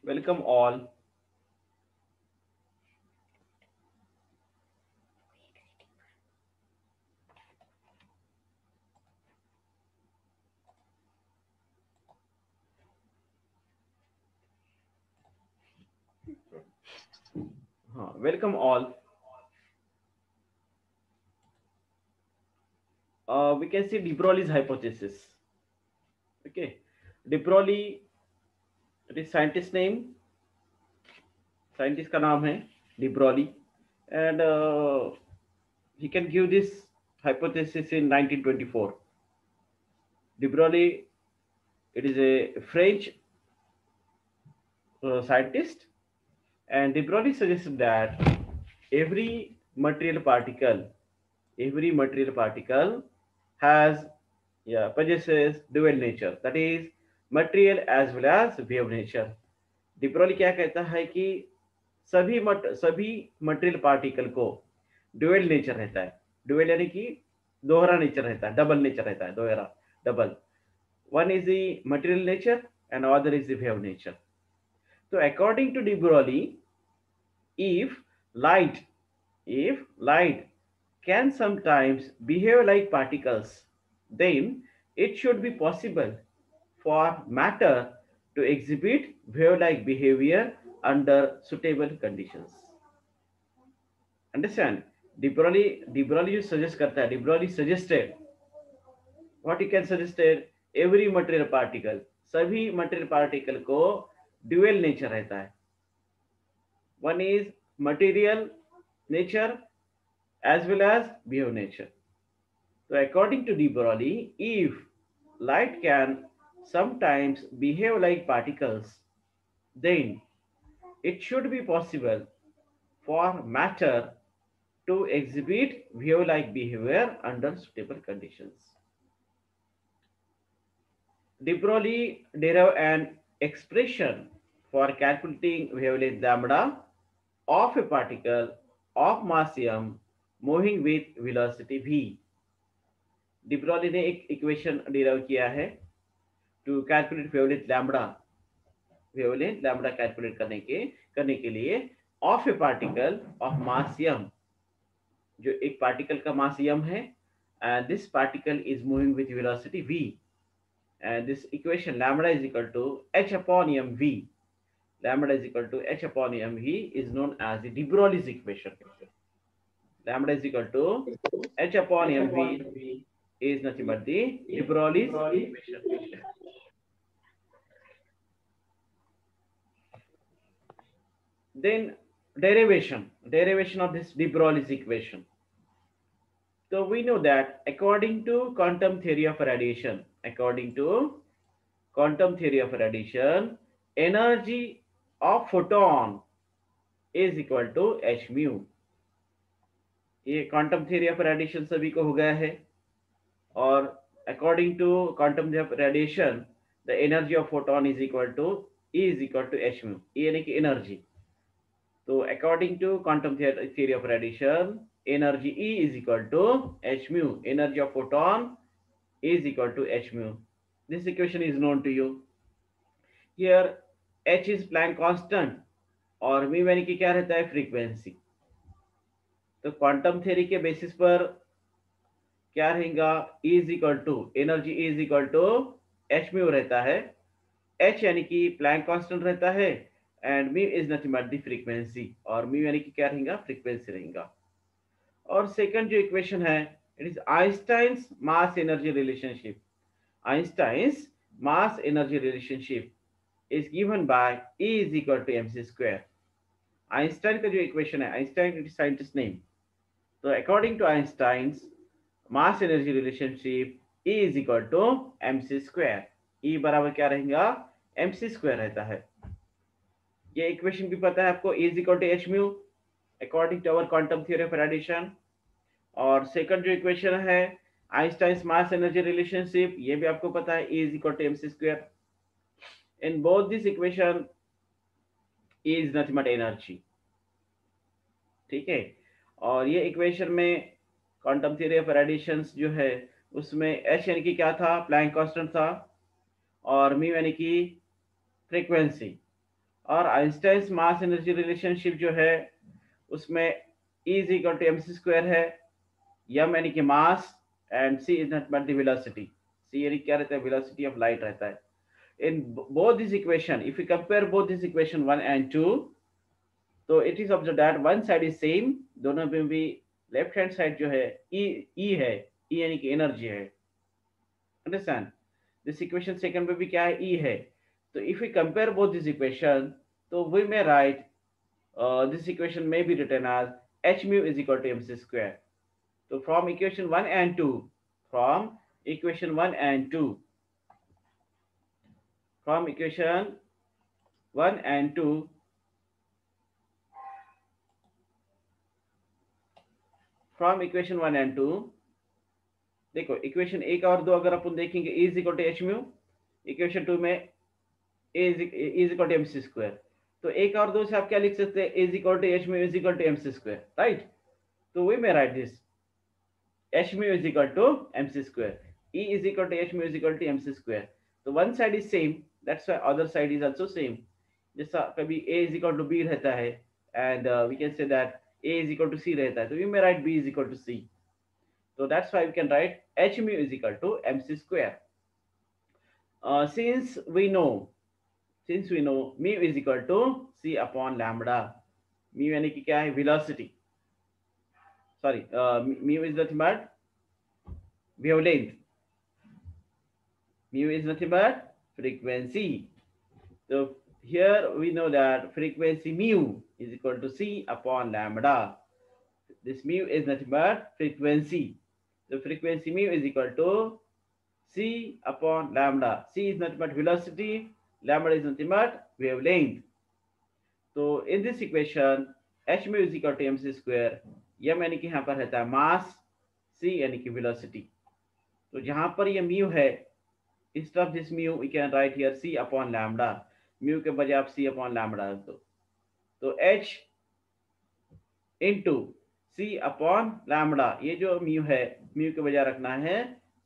Welcome all. Welcome all. We can see de Broglie's hypothesis. Okay, de Broglie, it is scientist name. Scientist का नाम है de Broglie, and he can give this hypothesis in 1924. De Broglie, it is a French scientist, and de Broglie suggested that every material particle, every material particle has possesses dual nature, that is material as well as wave nature. डिब्रोली क्या कहता है कि सभी material particle को dual nature रहता है. Dual यानी कि दोहरा नेचर रहता है, डबल नेचर रहता है, दोहरा double. One is the material nature and other is the wave nature. तो according to de Broglie, if light if light can sometimes behave like particles, then it should be possible for matter to exhibit wave-like behavior under suitable conditions. Understand? De Broglie जो suggest करता है, De Broglie suggested what you can suggested every material particle, सभी material particle को dual nature रहता है. One is material nature as well as wave nature. So according to de Broglie, if light can sometimes behave like particles, then it should be possible for matter to exhibit wave-like behavior under suitable conditions. De Broglie derived an expression for calculating wavelength lambda of a particle of mass m moving with velocity v. De Broglie ने एक equation derive किया है to calculate wavelength lambda calculate करने के लिए of a particle of mass m, जो एक particle का मास m है, and this particle is moving with velocity v, and this equation lambda is equal to h upon mv. Lambda is equal to h upon mv is known as the de Broglie's equation. Lambda is equal to h upon mv is nothing but the de Broglie's equation. Then derivation of this de Broglie's equation. So we know that according to quantum theory of radiation, energy of photon is equal to h mu. ये quantum theory of radiation सभी को हो गया है. और according to quantum theory of radiation, the energy of photon is equal to H mu, यानी कि energy. तो according to quantum theory of radiation, energy E is equal to H mu, energy of photon is equal to H mu. This equation is known to you. Here h is Planck constant और mu यानी कि क्या रहता है, frequency. तो quantum theory के basis पर क्या रहेगा, E is equal to energy E is equal to H mu रहता है. h यानी कि प्लैंक कांस्टेंट रहता है and mu is nothing but the frequency, और म्यू यानी कि क्या रहेगा, फ्रीक्वेंसी रहेगा. और सेकंड जो इक्वेशन है, it is Einstein's mass energy relationship. Einstein's mass energy relationship is given by E is equal to mc square. Einstein का जो इक्वेशन है, Einstein it is scientist name. तो according to Einstein's mass energy relationship E is equal to mc square. E बराबर क्या रहेगा, mc square रहता है. ये इक्वेशन भी पता है आपको, E is equal to H mu according to our quantum theory of radiation. और सेकंड जो इक्वेशन है आइंस्टाइन्स मास एनर्जी रिलेशनशिप, ये भी आपको पता है, E is equal to mc square. In both this equation E is nothing but energy. ठीक है. और ये इक्वेशन में क्वांटम थ्योरी ऑफ रेडिएशन जो है उसमें h यानी कि क्या था, प्लैंक कांस्टेंट था, और म्यू यानी कि फ्रीक्वेंसी. और आइंस्टाइन मास एनर्जी रिलेशनशिप जो है उसमें E is equal to M C square है, m यानी कि mass and c is not but the velocity. c यानी क्या रहता है, वेलोसिटी ऑफ लाइट रहता है। इन both this equation, if you compare both this equation 1 and 2, तो it is observe that one side is same, दोनों में भी लेफ्ट हैंड साइड जो है ई है, ई यानी कि एनर्जी है। अंडरस्टैंड? दिस इक्वेशन सेकंड में भी क्या है, ई है। तो if you compare both this equation, तो we may write this equation may be written as h mu is equal to mc square. So from equation 1 and 2, from equation 1 and 2, from equation 1 and 2, from equation 1 and 2, देखो equation 1 और 2 अगर अपन देखेंगे e is equal to h mu, equation 2 में a is equal to mc square। तो 1 और 2 से आप क्या लिख सकते हैं, a is equal to h mu is equal to mc square, right? तो we may write this h mu is equal to mc square, e is equal to h mu is equal to mc square। तो one side is same, that's why other side is also same। जैसा कभी a is equal to b रहता है and we can say that a is equal to c रहता है, तो we may write b is equal to c। So that's why we can write h mu is equal to mc square। Since we know mu is equal to c upon lambda, mu यानी कि क्या है, velocity, sorry, mu is nothing but wavelength, mu is nothing but frequency। So here we know that frequency mu is equal to c upon lambda। This mu is nothing but frequency, so frequency mu is equal to c upon lambda। c is nothing but velocity, lambda is nothing but wavelength। So in this equation h mu is equal to mc square, m यानी कि यहाँ पर रहता है मास, c यानी कि velocity. तो जहां पर ये mu है, instead of this mu we can write here c upon lambda। mu के बजाय आप c upon lambda रख दो, तो h into C upon lambda, ये जो म्यू है, म्यू के बजाय रखना है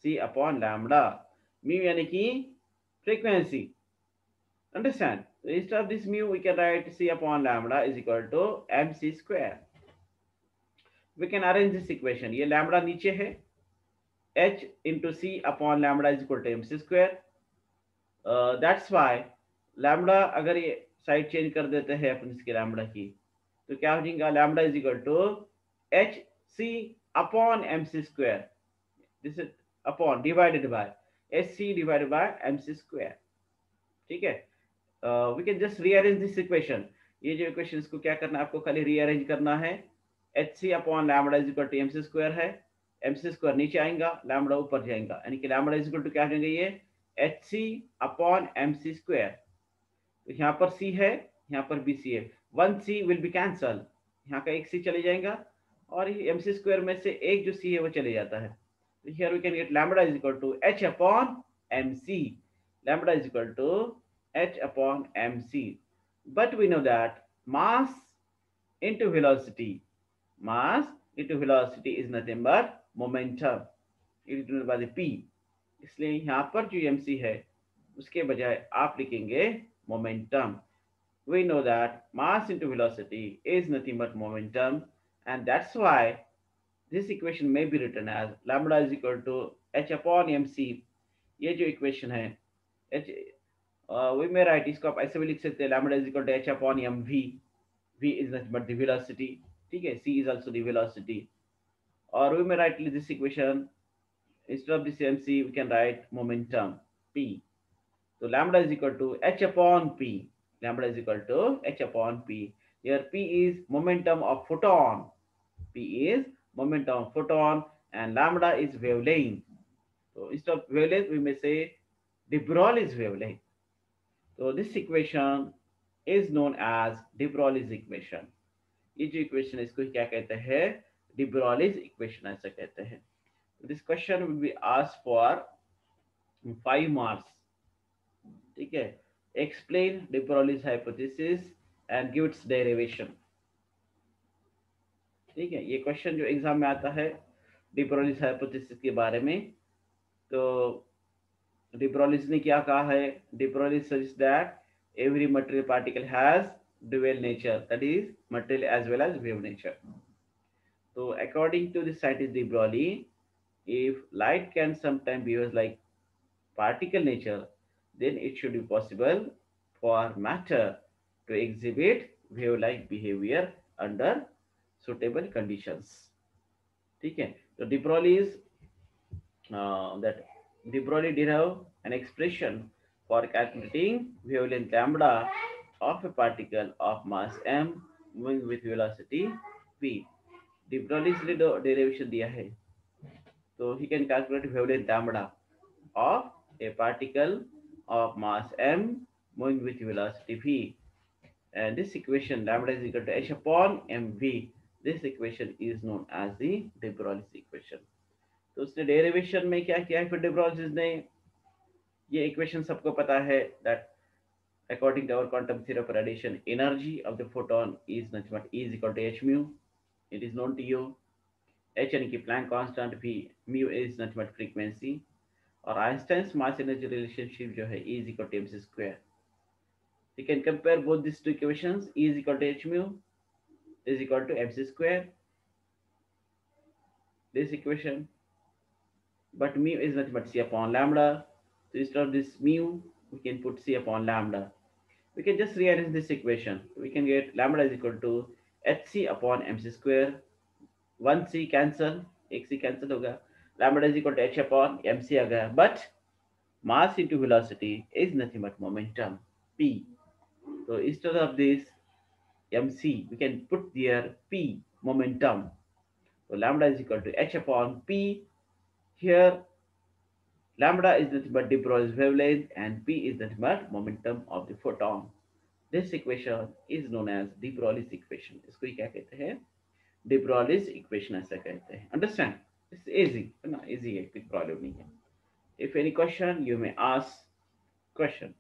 सी अपॉन लैम्बडा। म्यू यानी कि frequency, understand? Instead of this mu we can write C upon lambda is equal to M C square. We can arrange this equation, ये लैम्बडा नीचे है, h into C upon lambda is equal to M C square. That's why lambda अगर ये side change कर देते हैं अपन इसके lambda की, तो क्या हो जाएगा, lambda is equal to H C upon M C square, this is upon divided by H C divided by M C square. ठीक है, we can just rearrange this equation. ये जो इक्वेशन इसको क्या करना है, आपको खाली रीअरेंज करना है। H C upon lambda is equal to M C square है, एम सी स्क्वायर नीचे आएगा, लैम्बडा ऊपर जाएगा, यानी कि लैम्बडा इज इक्वल टू क्या हो जाएगा, ये H C upon M C square. तो यहाँ पर c है, यहाँ पर भी c है, 1c विल बी कैंसल, यहाँ का एक c चले जाएगा और ये mc स्क्वायर में से एक जो c है वो चले जाता है। तो here we can get lambda is equal to h upon mc, lambda is equal to h upon mc। But we know that mass into velocity, mass into velocity is nothing but momentum, it is denoted by the p। इसलिए यहाँ पर जो mc है उसके बजाय आप लिखेंगे momentum। We know that mass into velocity is nothing but momentum, and that's why this equation may be written as lambda is equal to h upon mc। ये जो इक्वेशन है h, we may write, इसको आप ऐसे भी लिख सकते हैं, lambda is equal to h upon mv। v is nothing but the velocity, ठीक है, c is also the velocity। और we may write this equation, instead of this mc we can write momentum p। So lambda is equal to h upon p, lambda is equal to h upon p। Here p is momentum of photon, p is momentum of photon, and lambda is wavelength। So instead of wavelength we may say de Broglie wavelength। So this equation is known as de Broglie equation। ये जो equation है इसको क्या कहते हैं, de Broglie equation ऐसा कहते हैं। This question will be asked for 5 marks। ठीक है, explain de Broglie's hypothesis and give its derivation. ठीक है, ये क्वेश्चन जो एग्जाम में आता है de Broglie's हाइपोथेसिस के बारे में। तो de Broglie ने क्या कहा है, de Broglie suggest that every material particle has dual nature, that is material as well as wave nature. So according to the scientist de Broglie, if light can sometimes behave like particle nature, then it should be possible for matter to exhibit wave-like behavior under suitable conditions. ठीक है, तो de Broglie's that de Broglie derived an expression for calculating wavelength lambda of a particle of mass m moving with velocity v. de Broglie's ने derivation दिया है, so he can calculate wavelength lambda of a particle of mass m moving with velocity v, and this equation lambda is equal to h upon mv. This equation is known as the de Broglie's equation. तो उसने derivation में क्या किया है फिर de Broglie's ने, ये equation सबको पता है, that according to our quantum theory of radiation, energy of the photon is nothing but E is equal to h mu. It is known to you. H यानी कि Planck constant, v mu is nothing but frequency, और Einstein's mass energy relationship जो है E is equal to mc square. You can compare both these two equations. E is equal to h mu is equal to mc square. This equation, but mu is nothing but c upon lambda. So instead of this mu, we can put c upon lambda. We can just rearrange this equation. We can get lambda is equal to hc upon mc square. 1c cancel, एक c cancel होगा. Lambda is equal to h upon mc आ गया. But mass into velocity is nothing but momentum p. So instead of this mc, we can put there p, momentum. So lambda is equal to h upon p. Here lambda is nothing but de Broglie's wavelength and p is nothing but momentum of the photon. This equation is known as de Broglie's equation. इसको ही क्या कहते हैं? de Broglie's equation ऐसा कहते हैं. Understand? It's easy, है ना? Easy है, कोई problem नहीं है. If any question, you may ask question.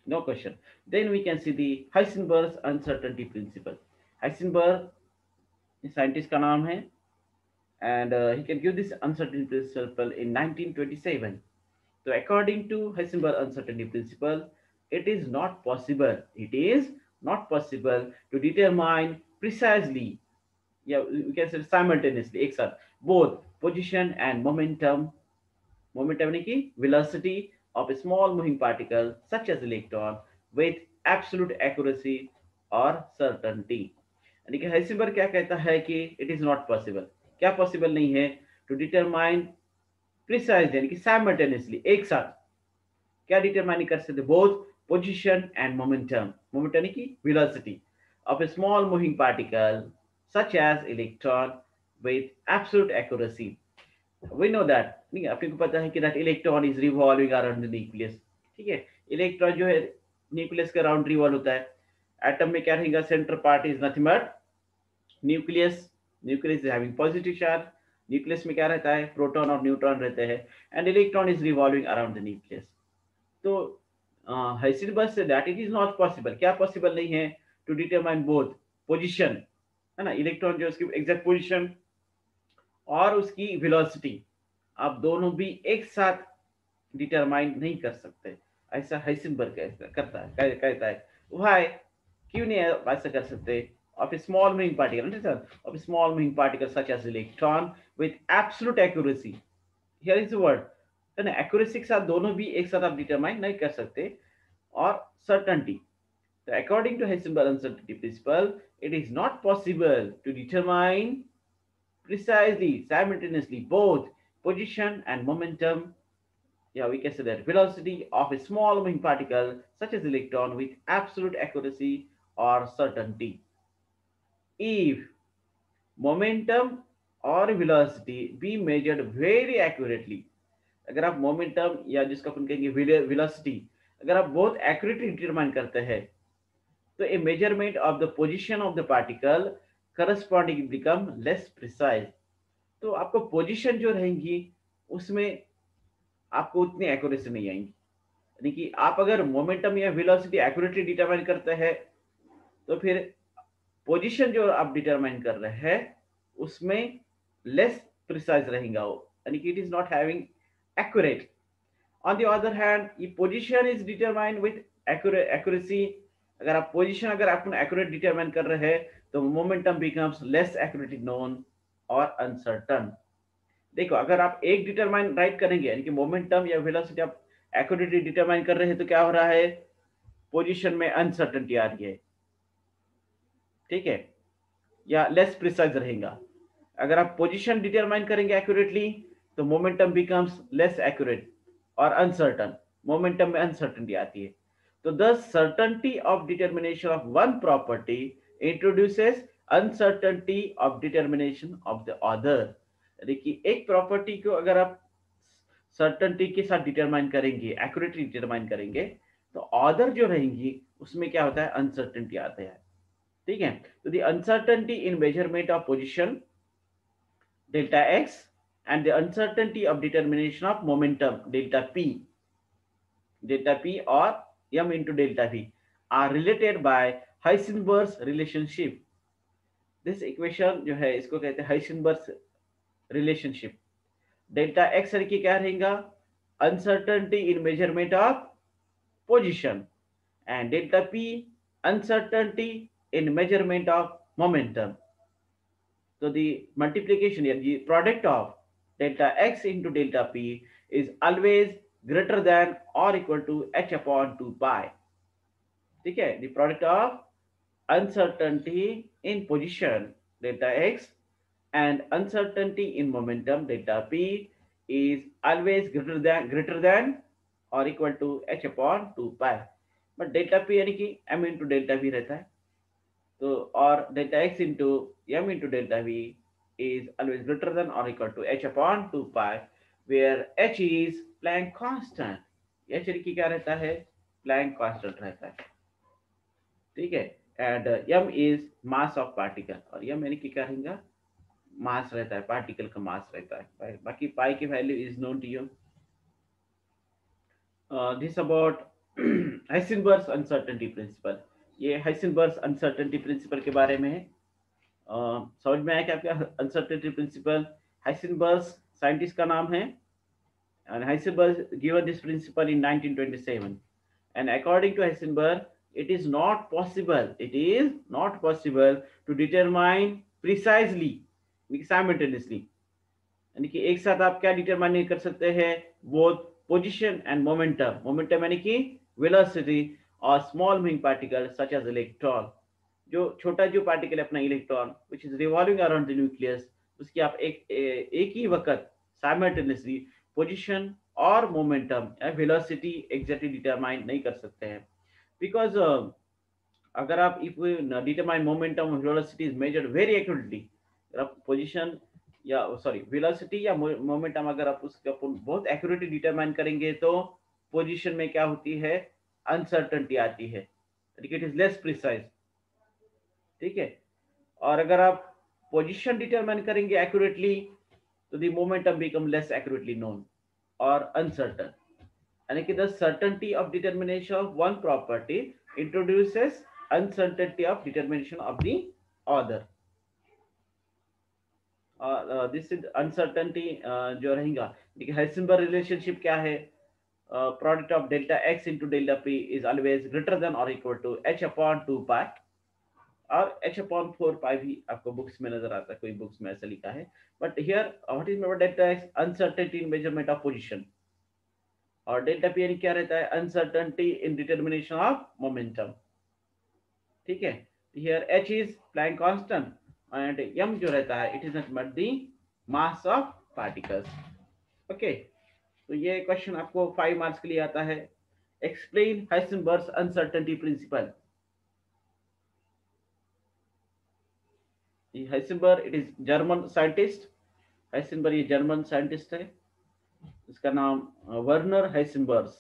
No question. Then we can see the Heisenberg's uncertainty principle. Heisenberg scientist का नाम है, and he can give this uncertainty principle in 1927. So according to Heisenberg uncertainty principle, it is not possible. It is not possible to determine precisely, yeah, we can say simultaneously, एक साथ, both position and momentum. Momentum यानी कि velocity of a small moving particle such as electron with absolute accuracy or certainty. यानी कि Heisenberg क्या कहता है कि it is not possible. क्या possible नहीं है? To determine precise यानी कि simultaneously, एक साथ क्या डिटरमाइन कर सकते? Both position and momentum. Momentum यानी कि velocity of a small moving particle such as electron with absolute accuracy. We know that, नहीं आपको पता है कि that electron is revolving around the nucleus. ठीक है, इलेक्ट्रॉन जो है न्यूक्लियस के अराउंड रिवॉल्व होता है. एटम में क्या रहेगा? Centre part is nothing but nucleus. Nucleus is having positive charge. Nucleus में क्या रहता है? प्रोटॉन और न्यूट्रॉन रहते हैं, and electron is revolving around the nucleus. तो Heisenberg say that it is not possible. क्या पॉसिबल नहीं है? टू डिटरमाइन बोथ पोजीशन, है ना, इलेक्ट्रॉन जो उसकी एग्जैक्ट पोजीशन और उसकी वेलोसिटी, आप दोनों भी एक साथ डिटरमाइन नहीं कर सकते. ऐसा हाइसेनबर्ग करता है, कहता है. व्हाई? क्यों नहीं ऐसा कर सकते? of a small moving particle, understand? Of a small moving particle such as electron with absolute accuracy. Here is the word, है ना, एक्यूरेसी के साथ दोनों भी एक साथ आप डिटरमाइन नहीं कर सकते. और सर्टेनिटी, तो according to Heisenberg uncertainty principle, it is not possible to determine precisely simultaneously both position and momentum, yeah, we can say that velocity of a small moving particle such as electron with absolute accuracy or certainty. If momentum or velocity be measured very accurately, अगर आप momentum या जिसको अपन कहेंगे velocity, अगर आप बहुत accurately determine करते हैं, तो a measurement of the position of the particle corresponding become less precise. तो आपको पोजीशन जो रहेंगी उसमें आपको उतनी एक्यूरेसी नहीं आएंगी. यानी कि आप अगर मोमेंटम या वेलोसिटी एक्यूरेटली डिटरमाइन करते हैं, तो फिर पोजीशन जो आप डिटरमाइन कर रहे हैं उसमें लेस प्रिसाइज रहेगा वो, यानी कि it is not having accurate. On the other hand, if position is determined with accuracy, अगर आप पोजीशन अगर आप एक्यूरेट डिटरमाइन कर रहे हैं तो momentum becomes less accurately known और अनसर्टन. देखो, अगर आप एक डिटरमाइन राइट करेंगे यानी कि मोमेंटम या वेलोसिटी आप एक्यूरेटली डिटरमाइन कर रहे हैं तो क्या हो रहा है, पोजीशन में अनसर्टनिटी आ रही है. ठीक है, या लेस प्रिसाइज रहेगा. अगर आप पोजीशन डिटरमाइन करेंगे एक्यूरेटली तो मोमेंटम बिकम्स लेस एक्यूरेट और अनसर्टन. मोमेंटम में अनसर्टनिटी आती है. तो the certainty of determination of one property introduces uncertainty of determination of the other. यानी कि एक प्रॉपर्टी को अगर आप सर्टनिटी के साथ डिटरमाइन करेंगे, एक्यूरेटली डिटरमाइन करेंगे, तो अदर जो रहेंगी उसमें क्या होता है, अनसर्टनिटी आता है. ठीक है, तो the uncertainty in measurement of position delta x and the uncertainty of determination of momentum delta p or m into delta v are related by Heisenberg's relationship. This equation जो है इसको कहते हैं Heisenberg's relationship. डेल्टा x की क्या रहेगा, uncertainty in measurement of position, and delta p uncertainty in measurement of momentum. So the multiplication here, the product of delta x into delta p is always greater than or equal to h upon 2 pi. ठीक है, the product of uncertainty in position delta x and uncertainty in momentum delta p is always greater than or equal to h upon 2 pi. But delta p यानी कि m into delta v रहता है. तो और delta x into m into delta v is always greater than or equal to h upon 2 pi, where h is Planck constant. h की क्या रहता है, Planck constant रहता है. ठीक है, and m is mass of particle, और m यानी कि क्या रहेगा, मास रहता है, पार्टिकल का मास रहता है. बाकी पाई की value is known to you. This about Heisenberg's uncertainty principle. ये हाइसेनबर्ग्स अनसर्टेनिटी प्रिंसिपल के बारे में है. समझ में आया क्या आपका अनसर्टेनिटी प्रिंसिपल? हाइसेनबर्ग्स साइंटिस्ट का नाम है, and Heisenberg given this principle in 1927, and according to Heisenberg it is not possible to determine precisely simultaneously. यानी कि एक साथ आप क्या डिटरमाइन नहीं कर सकते हैं, both position and momentum. Momentum यानी कि वेलोसिटी और small moving particle such as electron. जो छोटा जो पार्टिकल है अपना electron which is revolving around the nucleus, उसकी आप एक ही वक्त साइमल्टेनियसली पोजीशन और मोमेंटम या वेलोसिटी एग्जैक्टली डिटरमाइन नहीं कर सकते हैं. बिकॉज अगर आप इफ डिटरमाइन मोमेंटम और velocity is measured very accurately, अगर आप पोजीशन या सॉरी वेलोसिटी या मोमेंटम अगर आप उसका बहुत एक्यूरेटली डिटरमाइन करेंगे तो पोजीशन में क्या होती है, अनसर्टेनिटी आती है, इट इज लेस प्रिसाइज. ठीक है, और अगर आप पोजीशन डिटरमाइन करेंगे एक्यूरेटली तो the momentum become less accurately known और अनसर्टन. यानी कि the certainty of determination of one property introduces uncertainty of determination of the other. This is uncertainty जो रहेगा. देखिए हाइसेनबर्ग रिलेशनशिप क्या है, product of delta x into delta P is always greater than और equal to H upon 2 पाई, और H upon 4 पाई भी आपको books में नजर आता है, कोई बुक्स में ऐसा लिखा है. But here what is delta X, uncertainty in measurement of position, और डेल्टा पी यानी क्या रहता है, uncertainty in determination of momentum. ठीक है, here H is Planck constant and m जो रहता है it is not but the mass of particles. Okay, तो ये क्वेश्चन आपको 5 मार्क्स के लिए आता है. Explain Heisenberg's uncertainty principle. Heisenberg it is German scientist. Heisenberg ये जर्मन साइंटिस्ट है, इसका नाम वर्नर हाइसेनबर्ग.